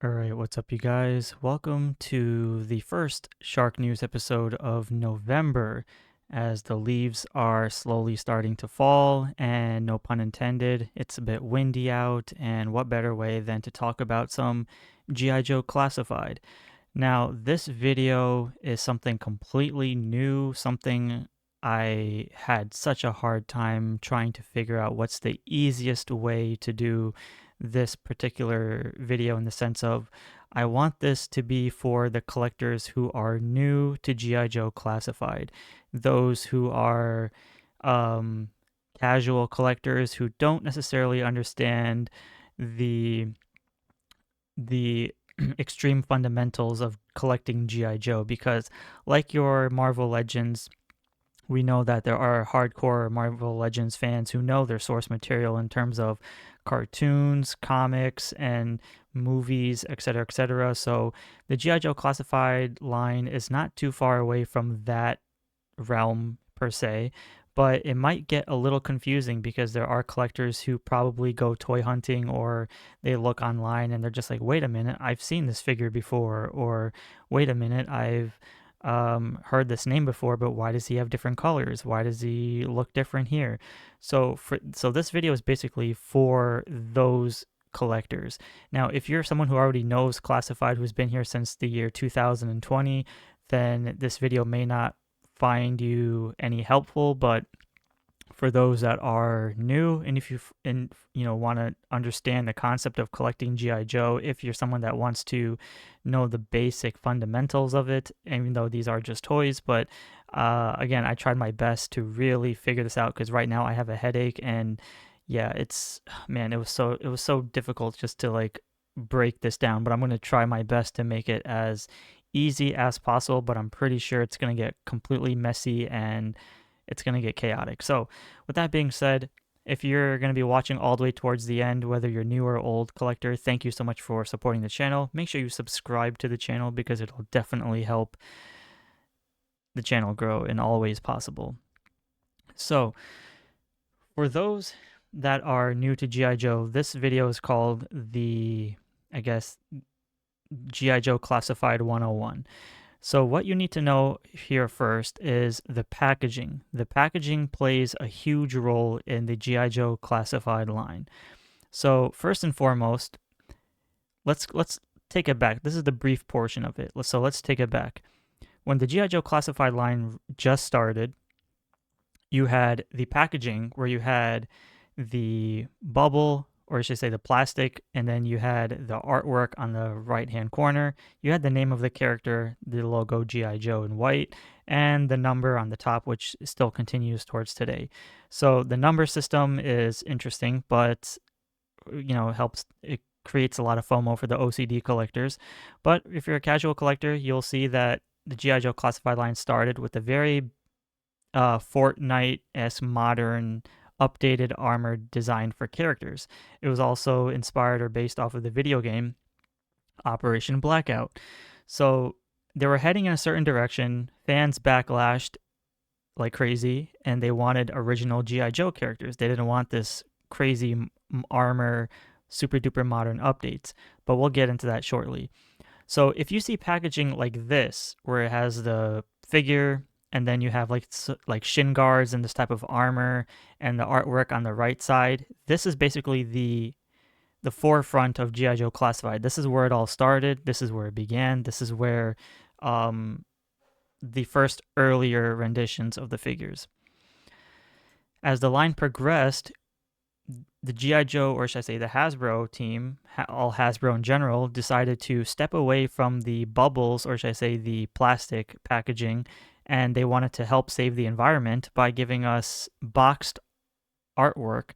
Alright, what's up, you guys? Welcome to the first Shark News episode of November, as the leaves are slowly starting to fall, and no pun intended, it's a bit windy out, and what better way than to talk about some G.I. Joe Classified. Now, this video is something completely new, something I had such a hard time trying to figure out what's the easiest way to do this particular video, in the sense of I want this to be for the collectors who are new to G.I. Joe Classified, those who are casual collectors who don't necessarily understand the extreme fundamentals of collecting G.I. Joe, because like your Marvel Legends, we know that there are hardcore Marvel Legends fans who know their source material in terms of cartoons, comics, and movies, etc., etc. So the G.I. Joe Classified line is not too far away from that realm per se, but it might get a little confusing because there are collectors who probably go toy hunting, or they look online and they're just like, wait a minute, I've seen this figure before, or wait a minute, I've heard this name before, but why does he have different colors? Why does he look different here? So this video is basically for those collectors. Now, if you're someone who already knows Classified, who's been here since the year 2020, then this video may not find you any helpful, but for those that are new, and if you want to understand the concept of collecting GI Joe, if you're someone that wants to know the basic fundamentals of it, even though these are just toys, but again, I tried my best to really figure this out, because right now I have a headache, and yeah, it's, man, it was so difficult just to like break this down, but I'm going to try my best to make it as easy as possible, but I'm pretty sure it's going to get completely messy and it's going to get chaotic. So with that being said, if you're going to be watching all the way towards the end, whether you're new or old collector, thank you so much for supporting the channel. Make sure you subscribe to the channel, because it'll definitely help the channel grow in all ways possible. So for those that are new to G.I. Joe, this video is called the, I guess, G.I. Joe Classified 101. So what you need to know here first is the packaging. The packaging plays a huge role in the G.I. Joe Classified line. So first and foremost, let's take it back. This is the brief portion of it. So let's take it back. When the G.I. Joe Classified line just started, you had the packaging where you had the bubble, or I should say the plastic, and then you had the artwork on the right-hand corner. You had the name of the character, the logo G.I. Joe in white, and the number on the top, which still continues towards today. So the number system is interesting, but it creates a lot of FOMO for the OCD collectors. But if you're a casual collector, you'll see that the G.I. Joe Classified line started with a very Fortnite-esque modern updated armor designed for characters. It was also inspired or based off of the video game Operation Blackout. So they were heading in a certain direction. Fans backlashed like crazy, and they wanted original G.I. Joe characters. They didn't want this crazy armor, super duper modern updates, but we'll get into that shortly. So if you see packaging like this, where it has the figure, and then you have like shin guards and this type of armor, and the artwork on the right side, this is basically the forefront of G.I. Joe Classified. This is where it all started. This is where it began. This is where the first earlier renditions of the figures. As the line progressed, the G.I. Joe, or should I say the Hasbro team, all Hasbro in general, decided to step away from the bubbles, or should I say the plastic packaging, and they wanted to help save the environment by giving us boxed artwork,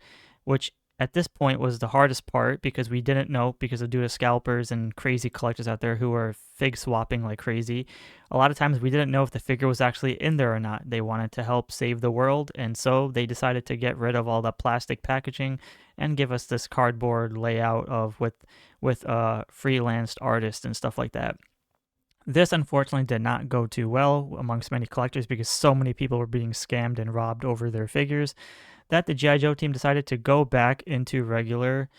which at this point was the hardest part, because we didn't know, because of due to scalpers and crazy collectors out there who are fig swapping like crazy. A lot of times we didn't know if the figure was actually in there or not. They wanted to help save the world, and so they decided to get rid of all the plastic packaging and give us this cardboard layout of with freelanced artists and stuff like that. This unfortunately did not go too well amongst many collectors, because so many people were being scammed and robbed over their figures, that the G.I. Joe team decided to go back into regular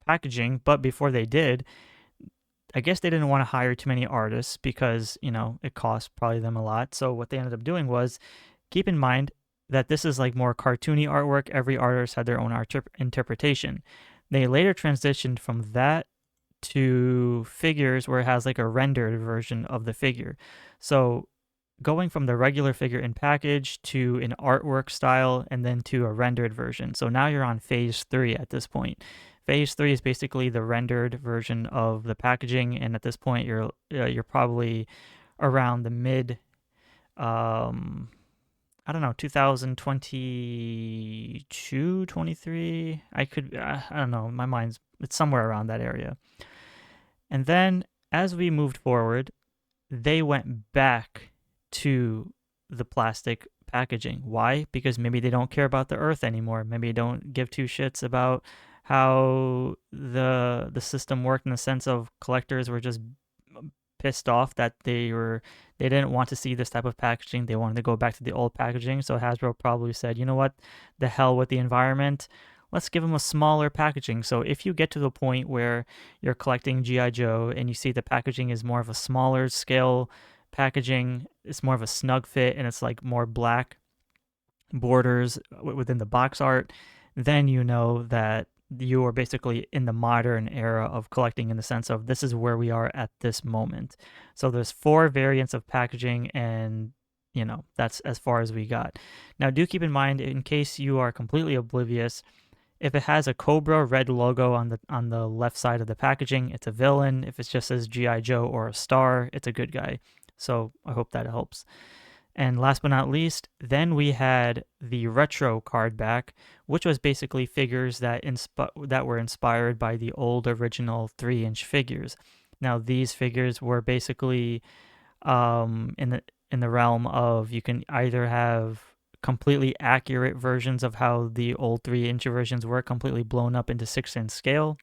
packaging, but before they did, I guess they didn't want to hire too many artists because, it cost probably them a lot. So what they ended up doing was, keep in mind that this is like more cartoony artwork. Every artist had their own art interpretation. They later transitioned from that to figures where it has like a rendered version of the figure. So going from the regular figure in package to an artwork style and then to a rendered version. So now you're on phase 3 at this point. Phase 3 is basically the rendered version of the packaging, and at this point you're probably around the mid I don't know, 2022, 23. I don't know, it's somewhere around that area. And then as we moved forward, they went back to the plastic packaging. Why? Because maybe they don't care about the earth anymore. Maybe they don't give two shits about how the system worked, in the sense of collectors were just pissed off that they didn't want to see this type of packaging. They wanted to go back to the old packaging. So Hasbro probably said, you know what, the hell with the environment. Let's give them a smaller packaging. So if you get to the point where you're collecting G.I. Joe and you see the packaging is more of a smaller scale packaging, it's more of a snug fit, and it's like more black borders within the box art, then you know that you are basically in the modern era of collecting, in the sense of this is where we are at this moment. So there's 4 variants of packaging, and that's as far as we got. Now do keep in mind, in case you are completely oblivious, if it has a Cobra red logo on the left side of the packaging, it's a villain. If it just says G.I. Joe or a star, it's a good guy. So I hope that helps. And last but not least, then we had the retro card back, which was basically figures that were inspired by the old original 3-inch figures. Now these figures were basically in the realm of, you can either have completely accurate versions of how the old 3-inch versions were, completely blown up into 6-inch scale,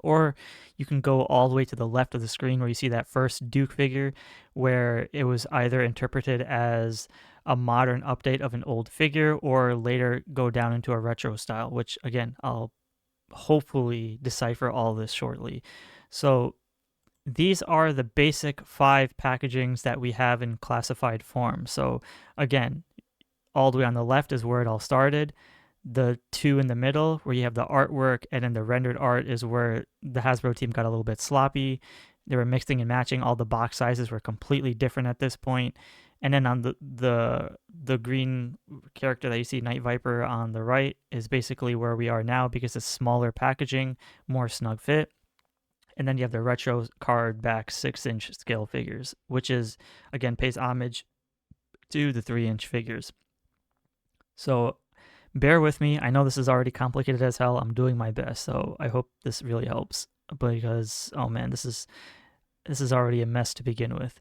or you can go all the way to the left of the screen where you see that first Duke figure, where it was either interpreted as a modern update of an old figure, or later go down into a retro style, which again, I'll hopefully decipher all this shortly. So these are the basic 5 packagings that we have in classified form. So again, all the way on the left is where it all started. The 2 in the middle, where you have the artwork, and then the rendered art, is where the Hasbro team got a little bit sloppy. They were mixing and matching. All the box sizes were completely different at this point. And then on the green character that you see, Night Viper, on the right, is basically where we are now, because it's smaller packaging, more snug fit. And then you have the retro card back 6-inch scale figures, which is, again, pays homage to the 3-inch figures. So bear with me. I know this is already complicated as hell. I'm doing my best, so I hope this really helps, because, oh man, this is already a mess to begin with.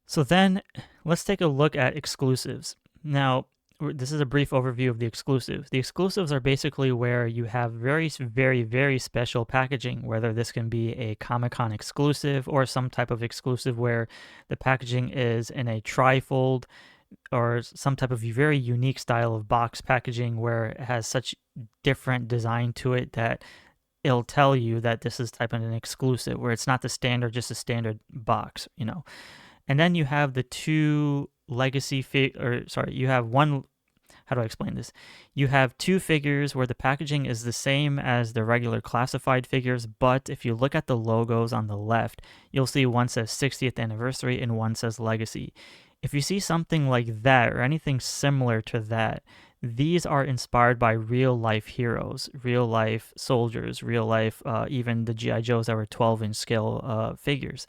So then let's take a look at exclusives. Now, this is a brief overview of the exclusives. The exclusives are basically where you have very, very, very special packaging, whether this can be a Comic-Con exclusive or some type of exclusive where the packaging is in a trifold, or some type of very unique style of box packaging where it has such different design to it that it'll tell you that this is type of an exclusive, where it's not the standard, just a standard box, And then you have the 2 legacy you have one, how do I explain this? You have 2 figures where the packaging is the same as the regular classified figures, but if you look at the logos on the left, you'll see one says 60th anniversary and one says legacy. If you see something like that or anything similar to that, these are inspired by real life heroes, real life soldiers, real life, even the G.I. Joes that were 12-inch scale figures.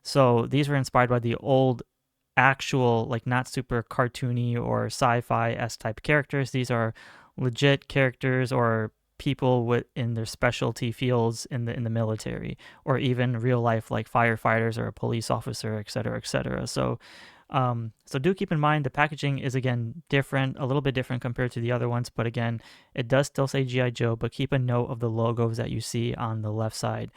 So these were inspired by the old actual, like, not super cartoony or sci-fi-esque type characters. These are legit characters or people in their specialty fields in the military, or even real life, like firefighters or a police officer, etc., etc. So do keep in mind the packaging is, again, different, a little bit different compared to the other ones, but again, it does still say G.I. Joe, but keep a note of the logos that you see on the left side.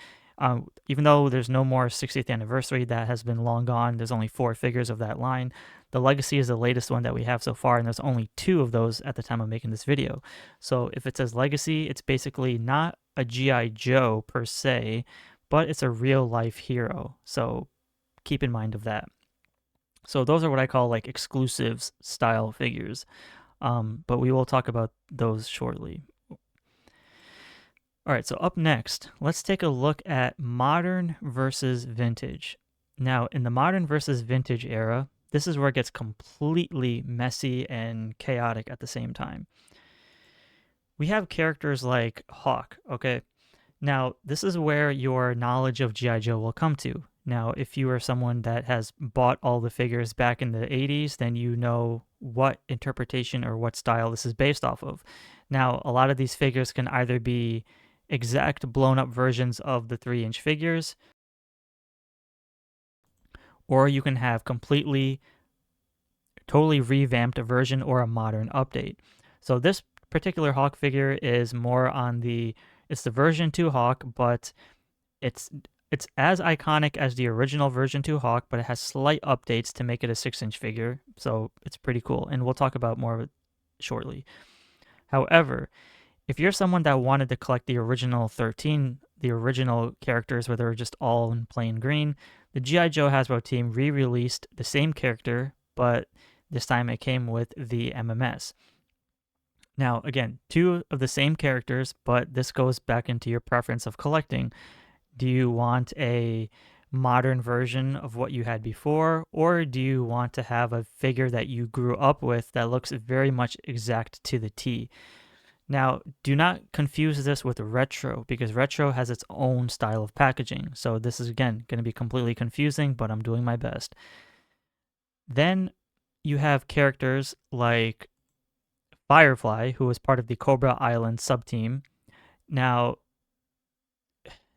Even though there's no more 60th anniversary, that has been long gone, there's only 4 figures of that line. The legacy is the latest one that we have so far, and there's only 2 of those at the time of making this video. So if it says legacy, it's basically not a G.I. Joe per se, but it's a real life hero. So keep in mind of that. So those are what I call like exclusives style figures. But we will talk about those shortly. All right, so up next, let's take a look at modern versus vintage. Now, in the modern versus vintage era, this is where it gets completely messy and chaotic at the same time. We have characters like Hawk, okay? Now, this is where your knowledge of G.I. Joe will come to. Now, if you are someone that has bought all the figures back in the 80s, then you know what interpretation or what style this is based off of. Now, a lot of these figures can either be exact blown up versions of the 3-inch figures, or you can have totally revamped version or a modern update. So this particular Hawk figure is more on it's the version 2 Hawk, but it's as iconic as the original version 2 Hawk, but it has slight updates to make it a 6-inch figure. So it's pretty cool, and we'll talk about more of it shortly. However, if you're someone that wanted to collect the original 13, the original characters where they were just all in plain green, the G.I. Joe Hasbro team re-released the same character, but this time it came with the MMS. Now, again, 2 of the same characters, but this goes back into your preference of collecting. Do you want a modern version of what you had before, or do you want to have a figure that you grew up with that looks very much exact to the T? Now, do not confuse this with retro, because retro has its own style of packaging. So this is, again, going to be completely confusing, but I'm doing my best. Then you have characters like Firefly, who was part of the Cobra Island sub-team. Now,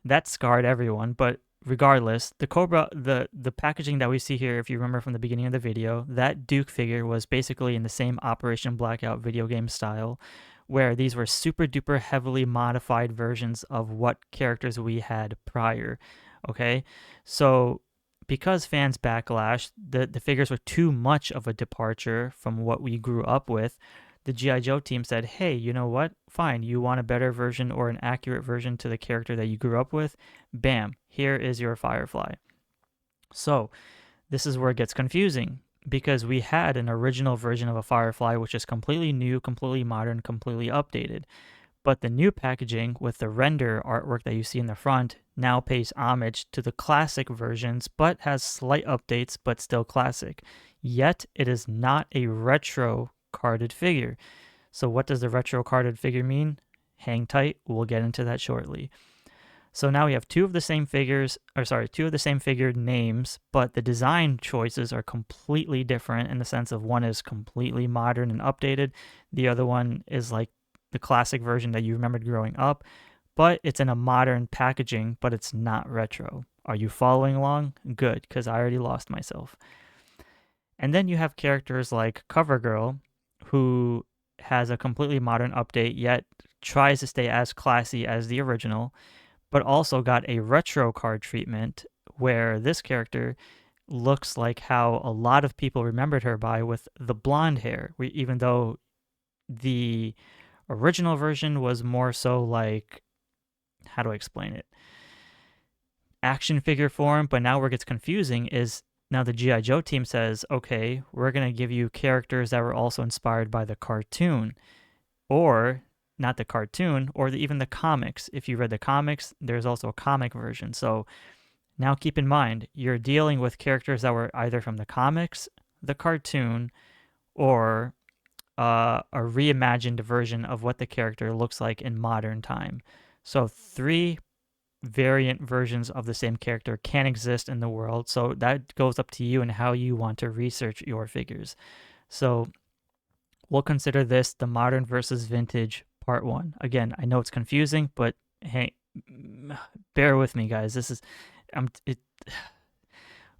that scarred everyone, but regardless, the packaging that we see here, if you remember from the beginning of the video, that Duke figure was basically in the same Operation Blackout video game style, where these were super duper heavily modified versions of what characters we had prior. Okay, so because fans backlash, the figures were too much of a departure from what we grew up with. The G.I. Joe team said, hey, you know what? Fine, you want a better version or an accurate version to the character that you grew up with? Bam, here is your Firefly. So this is where it gets confusing, because we had an original version of a Firefly, which is completely new, completely modern, completely updated. But the new packaging with the render artwork that you see in the front now pays homage to the classic versions, but has slight updates, but still classic. Yet it is not a retro carded figure. So what does the retro carded figure mean? Hang tight, we'll get into that shortly. So now we have two of the same figure names, but the design choices are completely different in the sense of one is completely modern and updated. The other one is like the classic version that you remembered growing up, but it's in a modern packaging, but it's not retro. Are you following along? Good, because I already lost myself. And then you have characters like CoverGirl, who has a completely modern update, yet tries to stay as classy as the original, but also got a retro card treatment where this character looks like how a lot of people remembered her by, with the blonde hair, even though the original version was more so like, how do I explain it? Action figure form, but now where it gets confusing is now the G.I. Joe team says, okay, we're going to give you characters that were also inspired by the cartoon, or not the cartoon, or even the comics. If you read the comics, there's also a comic version. So now keep in mind, you're dealing with characters that were either from the comics, the cartoon, or a reimagined version of what the character looks like in modern time. So 3 variant versions of the same character can exist in the world. So that goes up to you and how you want to research your figures. So we'll consider this the modern versus vintage part 1. Again, I know it's confusing, but hey, bear with me, guys. This is, all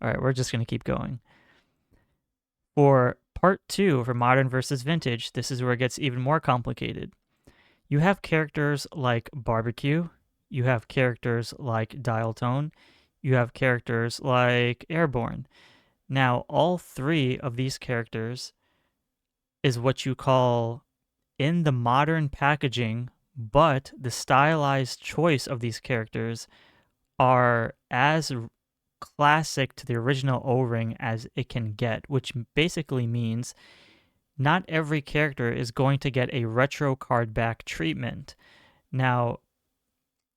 right, we're just going to keep going. For part 2, for modern versus vintage, this is where it gets even more complicated. You have characters like Barbecue, you have characters like Dial Tone, you have characters like Airborne. Now, all 3 of these characters is what you call, in the modern packaging, but the stylized choice of these characters are as classic to the original O-ring as it can get, which basically means not every character is going to get a retro card back treatment. Now,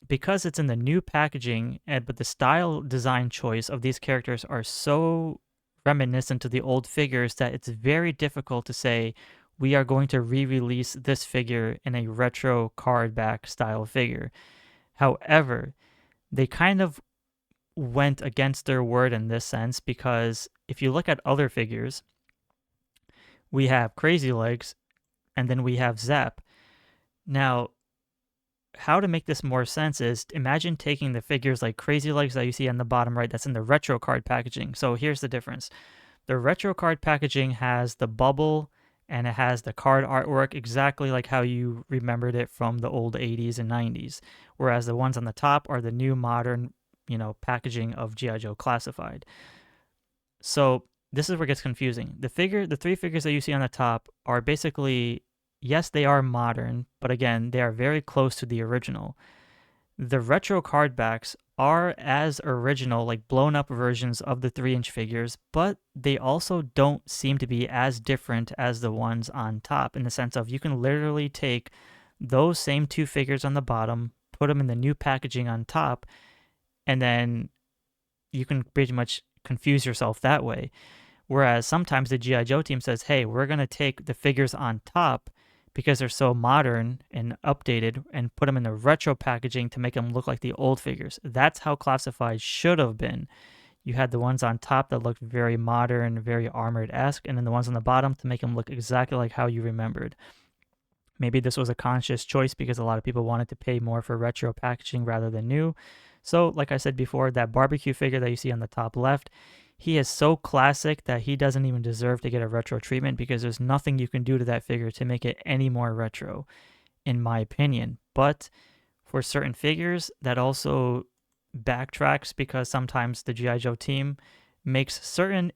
because it's in the new packaging, but the style design choice of these characters are so reminiscent to the old figures that it's very difficult to say we are going to re-release this figure in a retro card back style figure. However, they kind of went against their word in this sense, because if you look at other figures, we have Crazy Legs and then we have Zap. Now, how to make this more sense is imagine taking the figures like Crazy Legs that you see on the bottom right that's in the retro card packaging. So here's the difference. The retro card packaging has the bubble and it has the card artwork exactly like how you remembered it from the old 80s and 90s, whereas the ones on the top are the new modern, packaging of G.I. Joe Classified. So this is where it gets confusing. The three figures that you see on the top are basically, yes, they are modern, but again, they are very close to the original. The retro card backs are as original, like blown up versions of the 3-inch figures, but they also don't seem to be as different as the ones on top, in the sense of you can literally take those same two figures on the bottom, put them in the new packaging on top, and then you can pretty much confuse yourself that way. Whereas sometimes the G.I. Joe team says, hey, we're going to take the figures on top because they're so modern and updated and put them in the retro packaging to make them look like the old figures. That's how Classified should have been. You had the ones on top that looked very modern, very Armored-esque, and then the ones on the bottom to make them look exactly like how you remembered. Maybe this was a conscious choice because a lot of people wanted to pay more for retro packaging rather than new. So, like I said before, that barbecue figure that you see on the top left, he is so classic that he doesn't even deserve to get a retro treatment because there's nothing you can do to that figure to make it any more retro, in my opinion. But for certain figures, that also backtracks because sometimes the G.I. Joe team makes certain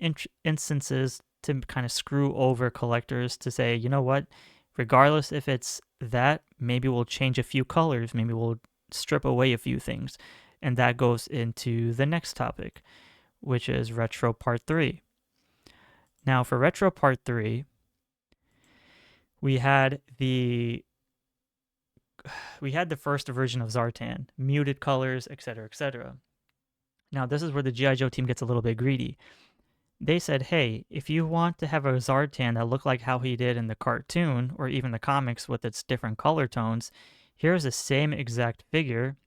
instances to kind of screw over collectors to say, you know what, regardless if it's that, maybe we'll change a few colors, maybe we'll strip away a few things. And that goes into the next topic, which is Retro Part 3. Now, for Retro Part 3, we had the first version of Zartan, muted colors, etc., etc. Now, this is where the G.I. Joe team gets a little bit greedy. They said, hey, if you want to have a Zartan that looked like how he did in the cartoon, or even the comics with its different color tones, here's the same exact figure,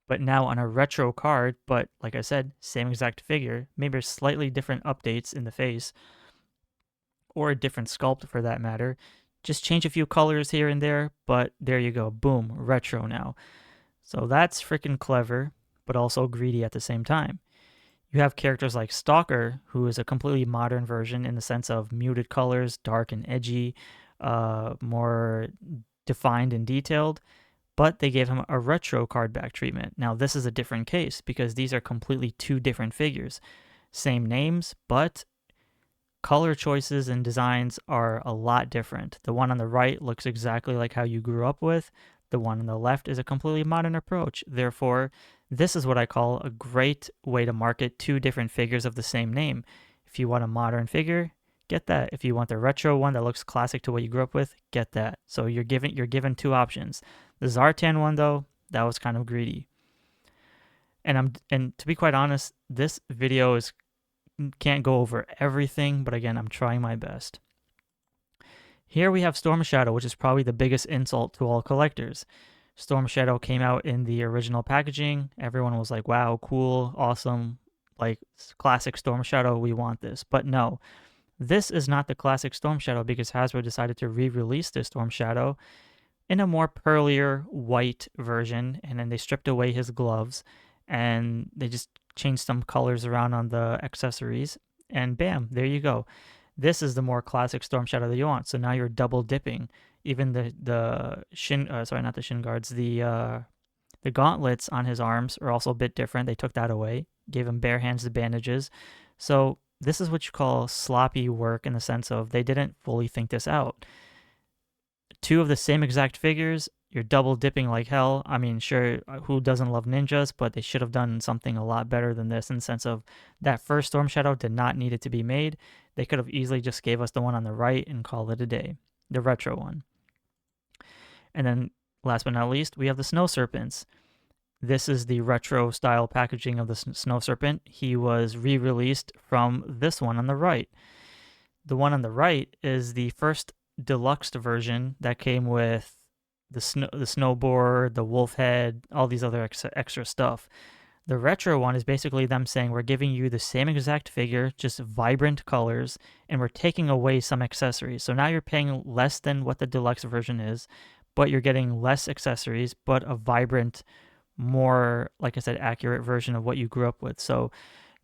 but now on a retro card, but like I said, same exact figure, maybe slightly different updates in the face, or a different sculpt for that matter. Just change a few colors here and there, but there you go, boom, retro now. So that's freaking clever, but also greedy at the same time. You have characters like Stalker, who is a completely modern version in the sense of muted colors, dark and edgy, more defined and detailed, but they gave him a retro card back treatment. Now, this is a different case because these are completely two different figures. Same names, but color choices and designs are a lot different. The one on the right looks exactly like how you grew up with. The one on the left is a completely modern approach. Therefore, this is what I call a great way to market two different figures of the same name. If you want a modern figure, get that. If you want the retro one that looks classic to what you grew up with, get that. So you're given two options. The Zartan one, though, that was kind of greedy. And to be quite honest, this video can't go over everything, but again, I'm trying my best. Here we have Storm Shadow, which is probably the biggest insult to all collectors. Storm Shadow came out in the original packaging. Everyone was like, wow, cool, awesome, like classic Storm Shadow, we want this. But no, this is not the classic Storm Shadow because Hasbro decided to re-release this Storm Shadow in a more pearlier white version, and then they stripped away his gloves and they just changed some colors around on the accessories, and bam, there you go. This is the more classic Storm Shadow that you want. So now you're double dipping. Even the shin guards, the gauntlets on his arms are also a bit different. They took that away, gave him bare hands to bandages. So this is what you call sloppy work in the sense of they didn't fully think this out. Two of the same exact figures, you're double dipping like hell. I mean, sure, who doesn't love ninjas, but they should have done something a lot better than this in the sense of that first Storm Shadow did not need it to be made. They could have easily just gave us the one on the right and called it a day, the retro one. And then last but not least, we have the Snow Serpents. This is the retro style packaging of the Snow Serpent. He was re-released from this one on the right. The one on the right is the first deluxe version that came with the snowboard, the wolf head, all these other extra stuff. The retro one is basically them saying we're giving you the same exact figure, just vibrant colors, and we're taking away some accessories. So now you're paying less than what the deluxe version is, but you're getting less accessories, but a vibrant, more, like I said, accurate version of what you grew up with. So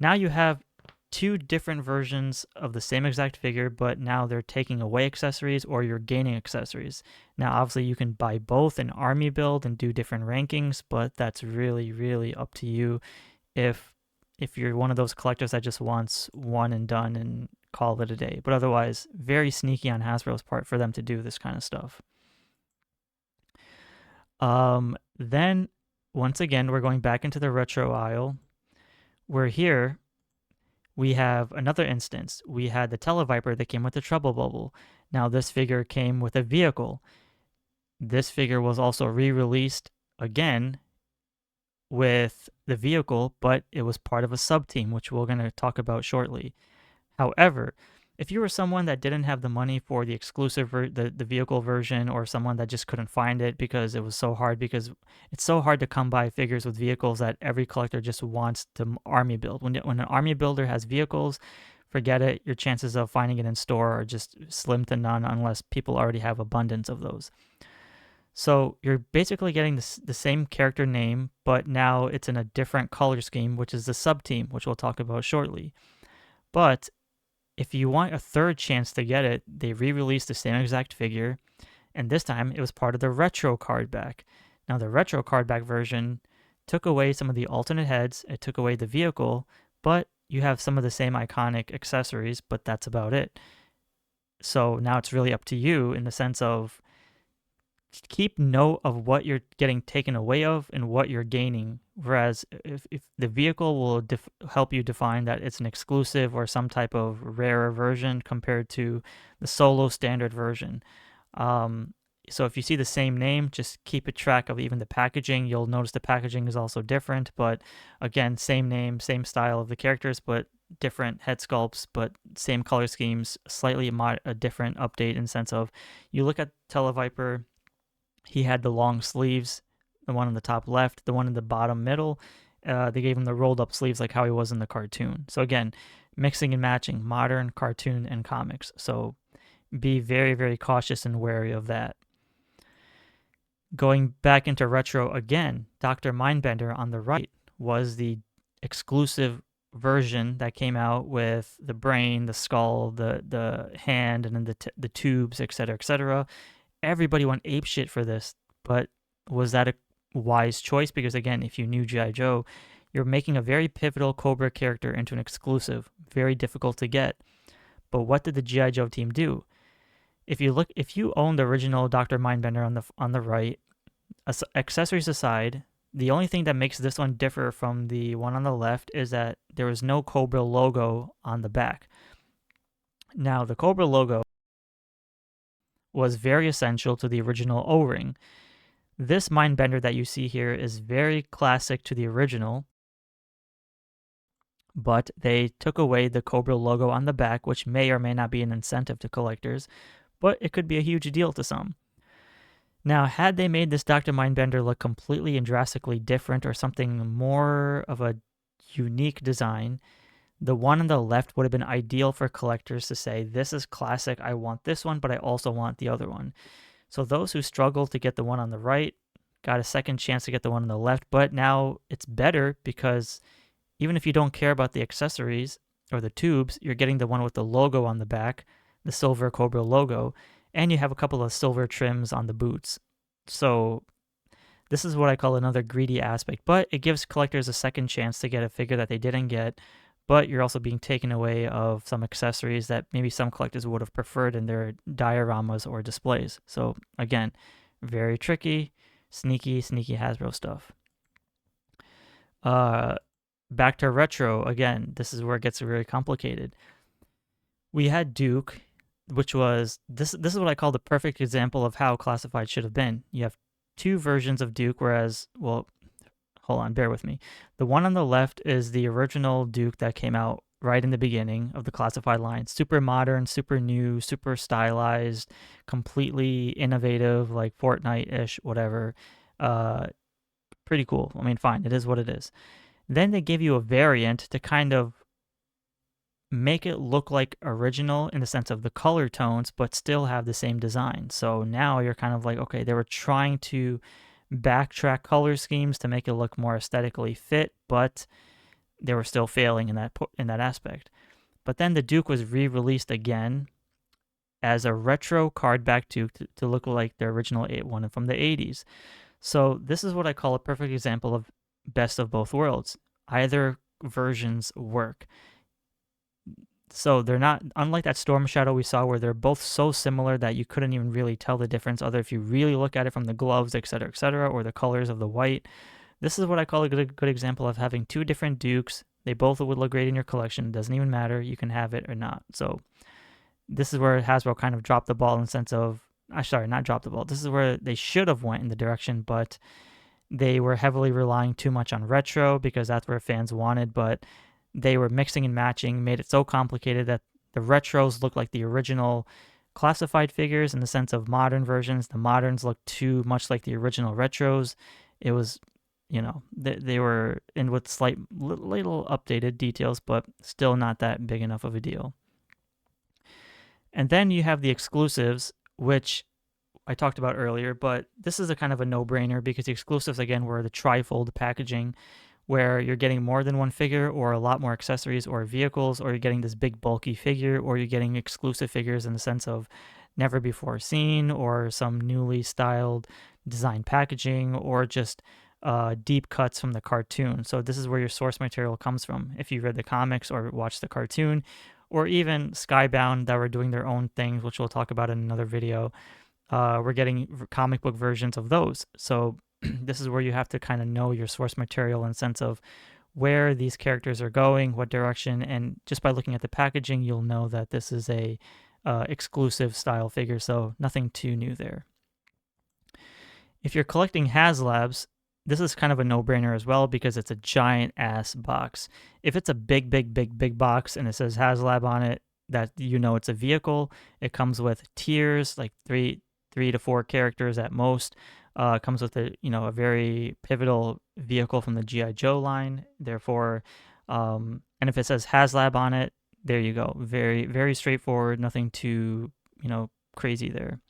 now you have two different versions of the same exact figure, but now they're taking away accessories or you're gaining accessories. Now, obviously, you can buy both an army build and do different rankings, but that's really, really up to you if you're one of those collectors that just wants one and done and call it a day. But otherwise, very sneaky on Hasbro's part for them to do this kind of stuff. Then, once again, we're going back into the retro aisle. We're here. We have another instance. We had the Televiper that came with the Trouble Bubble. Now this figure came with a vehicle. This figure was also re-released again with the vehicle, but it was part of a sub-team, which we're going to talk about shortly. However, if you were someone that didn't have the money for the exclusive, the vehicle version, or someone that just couldn't find it because it was so hard, because it's so hard to come by figures with vehicles that every collector just wants to army build. When an army builder has vehicles, forget it. Your chances of finding it in store are just slim to none unless people already have abundance of those. So you're basically getting the same character name, but now it's in a different color scheme, which is the sub-team, which we'll talk about shortly. But if you want a third chance to get it, they re-released the same exact figure, and this time it was part of the retro cardback. Now the retro cardback version took away some of the alternate heads, it took away the vehicle, but you have some of the same iconic accessories, but that's about it. So now it's really up to you in the sense of keep note of what you're getting taken away of and what you're gaining. Whereas if the vehicle will help you define that it's an exclusive or some type of rarer version compared to the solo standard version. So if you see the same name, just keep a track of even the packaging. You'll notice the packaging is also different, but again, same name, same style of the characters, but different head sculpts, but same color schemes, slightly a different update in the sense of you look at Televiper. He had the long sleeves, the one on the top left, the one in the bottom middle. They gave him the rolled up sleeves like how he was in the cartoon. So again, mixing and matching modern, cartoon, and comics. So be very, very cautious and wary of that. Going back into retro again, Dr. Mindbender on the right was the exclusive version that came out with the brain, the skull, the hand, and then the tubes, etc., etc. Everybody went apeshit for this, but was that a wise choice? Because again, if you knew G.I. Joe, you're making a very pivotal Cobra character into an exclusive, very difficult to get. But what did the G.I. Joe team do? If you own the original Dr. Mindbender on the right, accessories aside, the only thing that makes this one differ from the one on the left is that there was no Cobra logo on the back. Now, the Cobra logo was very essential to the original O-ring. This Mindbender that you see here is very classic to the original, but they took away the Cobra logo on the back, which may or may not be an incentive to collectors, but it could be a huge deal to some. Now, had they made this Dr. Mindbender look completely and drastically different or something more of a unique design, the one on the left would have been ideal for collectors to say, this is classic, I want this one, but I also want the other one. So those who struggled to get the one on the right got a second chance to get the one on the left, but now it's better because even if you don't care about the accessories or the tubes, you're getting the one with the logo on the back, the silver Cobra logo, and you have a couple of silver trims on the boots. So this is what I call another greedy aspect, but it gives collectors a second chance to get a figure that they didn't get, but you're also being taken away of some accessories that maybe some collectors would have preferred in their dioramas or displays. So again, Very tricky, sneaky Hasbro stuff. Back to retro again. This is where it gets very complicated. We had Duke, which was this is what I call the perfect example of how classified should have been. You have two versions of Duke, whereas, well, hold on, bear with me. The one on the left is the original Duke that came out right in the beginning of the classified line. Super modern, super new, super stylized, completely innovative, like Fortnite-ish, whatever. Pretty cool. I mean, fine, it is what it is. Then they give you a variant to kind of make it look like original in the sense of the color tones, but still have the same design. So now you're kind of like, okay, they were trying to backtrack color schemes to make it look more aesthetically fit, but they were still failing in that aspect. But then the Duke was re-released again as a retro cardback Duke to look like the original one from the 80s. So this is what I call a perfect example of best of both worlds. Either versions work. So they're not, unlike that Storm Shadow we saw where they're both so similar that you couldn't even really tell the difference other if you really look at it from the gloves, etc., or the colors of the white. This is what I call a good example of having two different Dukes. They both would look great in your collection. It doesn't even matter. You can have it or not. So this is where Hasbro kind of dropped the ball in the sense of, sorry, not dropped the ball. This is where they should have went in the direction, but they were heavily relying too much on retro because that's where fans wanted, but they were mixing and matching, made it so complicated that the retros look like the original classified figures in the sense of modern versions. The moderns look too much like the original retros. It was, they were in with slight little updated details, but still not that big enough of a deal. And then you have the exclusives, which I talked about earlier, but this is a kind of a no-brainer because the exclusives, again, were the trifold packaging where you're getting more than one figure or a lot more accessories or vehicles, or you're getting this big bulky figure, or you're getting exclusive figures in the sense of never before seen or some newly styled design packaging or just deep cuts from the cartoon. So this is where your source material comes from. If you read the comics or watched the cartoon, or even Skybound that were doing their own things, which we'll talk about in another video, we're getting comic book versions of those. So this is where you have to kind of know your source material in the sense of where these characters are going, what direction, and just by looking at the packaging, you'll know that this is a exclusive style figure, so nothing too new there. If you're collecting Haslabs, this is kind of a no-brainer as well because it's a giant ass box. If it's a big box and it says Haslab on it, that you know it's a vehicle. It comes with tiers, like three to four characters at most. Comes with a very pivotal vehicle from the GI Joe line. Therefore, and if it says Haslab on it, there you go. Very, very straightforward. Nothing too crazy there.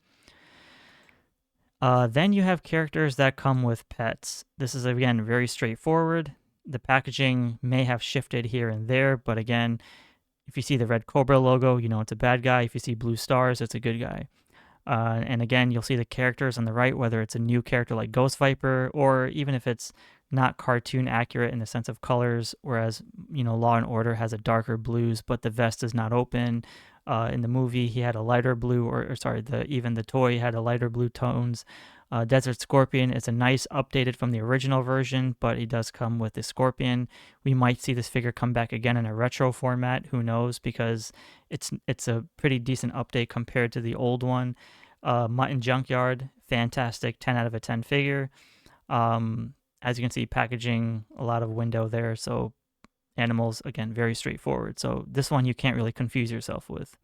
Then you have characters that come with pets. This is again very straightforward. The packaging may have shifted here and there, but again, if you see the red Cobra logo, you know it's a bad guy. If you see blue stars, it's a good guy. And again, you'll see the characters on the right, whether it's a new character like Ghost Viper, or even if it's not cartoon accurate in the sense of colors, whereas, Law and Order has a darker blues, but the vest is not open. In the movie, he had a lighter blue, even the toy had a lighter blue tones. Desert Scorpion is a nice updated from the original version, but he does come with the Scorpion. We might see this figure come back again in a retro format. Who knows? Because it's a pretty decent update compared to the old one. Mutton Junkyard, fantastic, 10 out of a 10 figure. As you can see, packaging, a lot of window there. So animals, again, very straightforward. So this one you can't really confuse yourself with.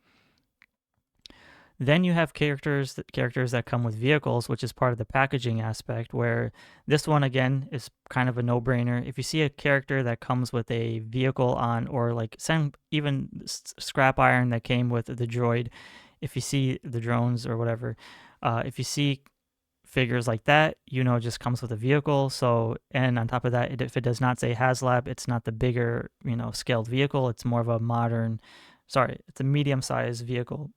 Then you have characters that come with vehicles, which is part of the packaging aspect, where this one, again, is kind of a no-brainer. If you see a character that comes with a vehicle on, or like even scrap iron that came with the droid, if you see the drones or whatever, if you see figures like that, it just comes with a vehicle. So, and on top of that, if it does not say Haslab, it's not the bigger, scaled vehicle. It's more of a it's a medium-sized vehicle.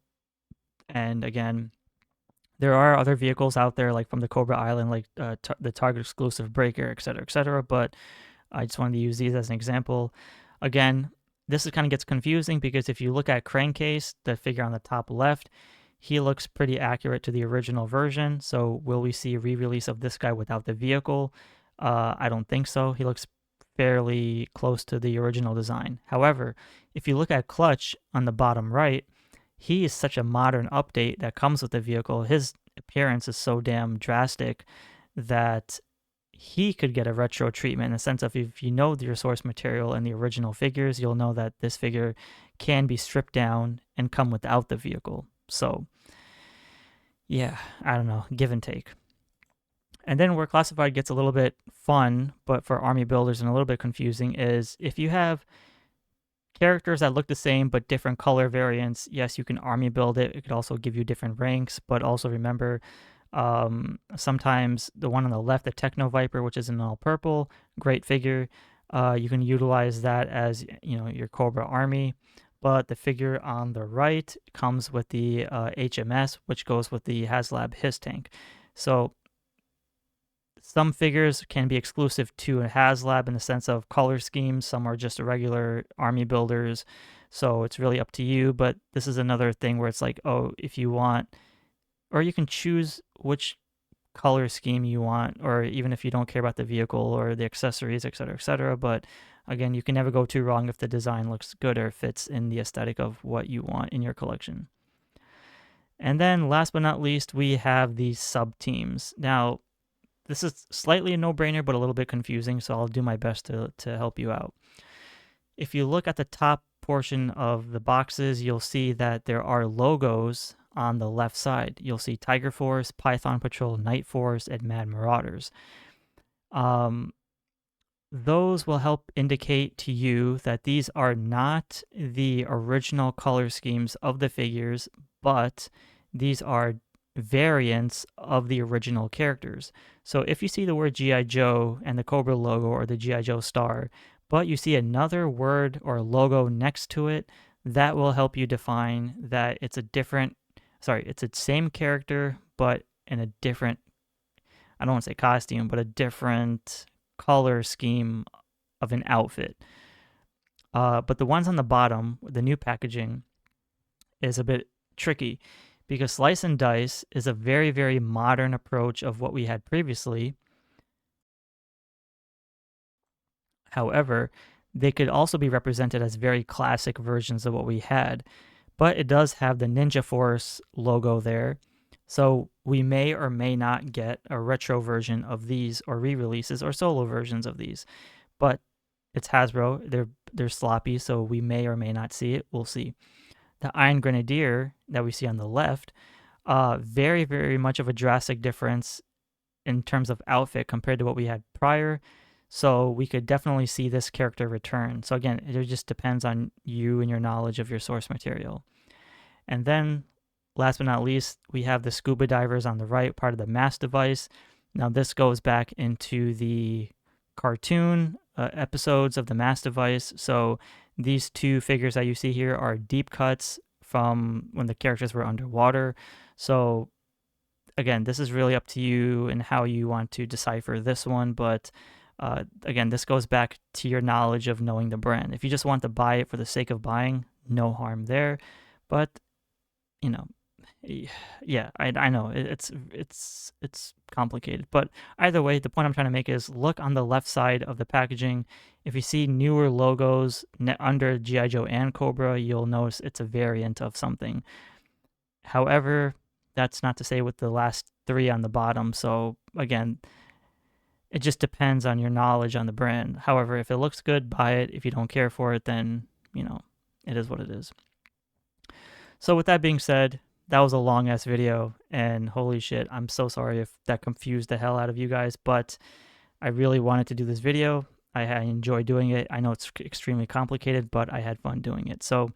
And again, there are other vehicles out there, like from the Cobra Island, like the Target exclusive Breaker, etc., but I just wanted to use these as an example. Again, this kind of gets confusing because if you look at Crankcase, the figure on the top left, he looks pretty accurate to the original version. So will we see a re-release of this guy without the vehicle? I don't think so. He looks fairly close to the original design. However, if you look at Clutch on the bottom right, he is such a modern update that comes with the vehicle. His appearance is so damn drastic that he could get a retro treatment in the sense of if you know your source material and the original figures, you'll know that this figure can be stripped down and come without the vehicle. So, yeah, I don't know, give and take. And then where classified gets a little bit fun, but for army builders and a little bit confusing, is if you have characters that look the same but different color variants, yes, you can army build it. It could also give you different ranks, but also remember, sometimes the one on the left, the Techno Viper, which is in all purple, great figure. You can utilize that as your Cobra army. But the figure on the right comes with the HMS, which goes with the Haslab Hisstank. So some figures can be exclusive to a Haslab in the sense of color schemes. Some are just regular army builders. So it's really up to you. But this is another thing where it's like, oh, if you want, or you can choose which color scheme you want, or even if you don't care about the vehicle or the accessories, etc., etc. But again, you can never go too wrong if the design looks good or fits in the aesthetic of what you want in your collection. And then last but not least, we have these sub-teams. Now, this is slightly a no-brainer, but a little bit confusing, so I'll do my best to help you out. If you look at the top portion of the boxes, you'll see that there are logos on the left side. You'll see Tiger Force, Python Patrol, Night Force, and Mad Marauders. Those will help indicate to you that these are not the original color schemes of the figures, but these are variants of the original characters. So if you see the word G.I. Joe and the Cobra logo or the G.I. Joe star, but you see another word or logo next to it, that will help you define that it's it's the same character, but in a different, I don't want to say costume, but a different color scheme of an outfit. But the ones on the bottom, the new packaging, is a bit tricky because Slice and Dice is a very, very modern approach of what we had previously. However, they could also be represented as very classic versions of what we had. But it does have the Ninja Force logo there. So we may or may not get a retro version of these or re-releases or solo versions of these. But it's Hasbro. They're sloppy, so we may or may not see it. We'll see. The Iron Grenadier that we see on the left, very, very much of a drastic difference in terms of outfit compared to what we had prior. So we could definitely see this character return. So again, it just depends on you and your knowledge of your source material. And then, last but not least, we have the scuba divers on the right, part of the mass device. Now this goes back into the cartoon episodes of the mass device. So these two figures that you see here are deep cuts from when the characters were underwater. So again, this is really up to you and how you want to decipher this one. But again, this goes back to your knowledge of knowing the brand. If you just want to buy it for the sake of buying, no harm there. But yeah, I know it's complicated. But either way, the point I'm trying to make is look on the left side of the packaging. If you see newer logos under G.I. Joe and Cobra, you'll notice it's a variant of something. However, that's not to say with the last three on the bottom. So again, it just depends on your knowledge on the brand. However, if it looks good, buy it. If you don't care for it, then, it is what it is. So with that being said, that was a long-ass video, and holy shit, I'm so sorry if that confused the hell out of you guys, but I really wanted to do this video. I enjoy doing it. I know it's extremely complicated, but I had fun doing it. So,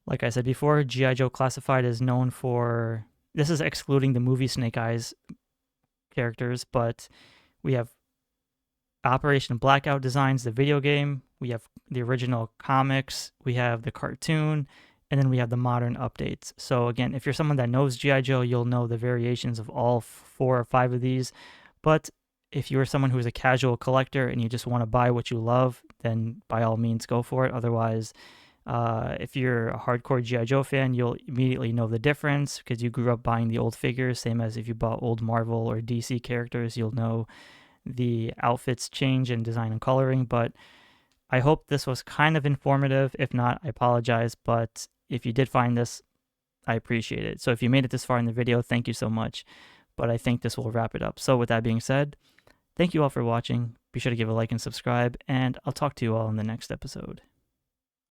like I said before, G.I. Joe Classified is known for, this is excluding the movie Snake Eyes characters, but we have Operation Blackout designs, the video game, we have the original comics, we have the cartoon, and then we have the modern updates. So again, if you're someone that knows G.I. Joe, you'll know the variations of all 4 or 5 of these. But if you're someone who's a casual collector and you just want to buy what you love, then by all means go for it. Otherwise, If you're a hardcore G.I. Joe fan, you'll immediately know the difference because you grew up buying the old figures, same as if you bought old Marvel or DC characters, you'll know the outfits change in design and coloring. But I hope this was kind of informative. If not, I apologize. But if you did find this, I appreciate it. So if you made it this far in the video, thank you so much. But I think this will wrap it up. So with that being said, thank you all for watching. Be sure to give a like and subscribe, and I'll talk to you all in the next episode.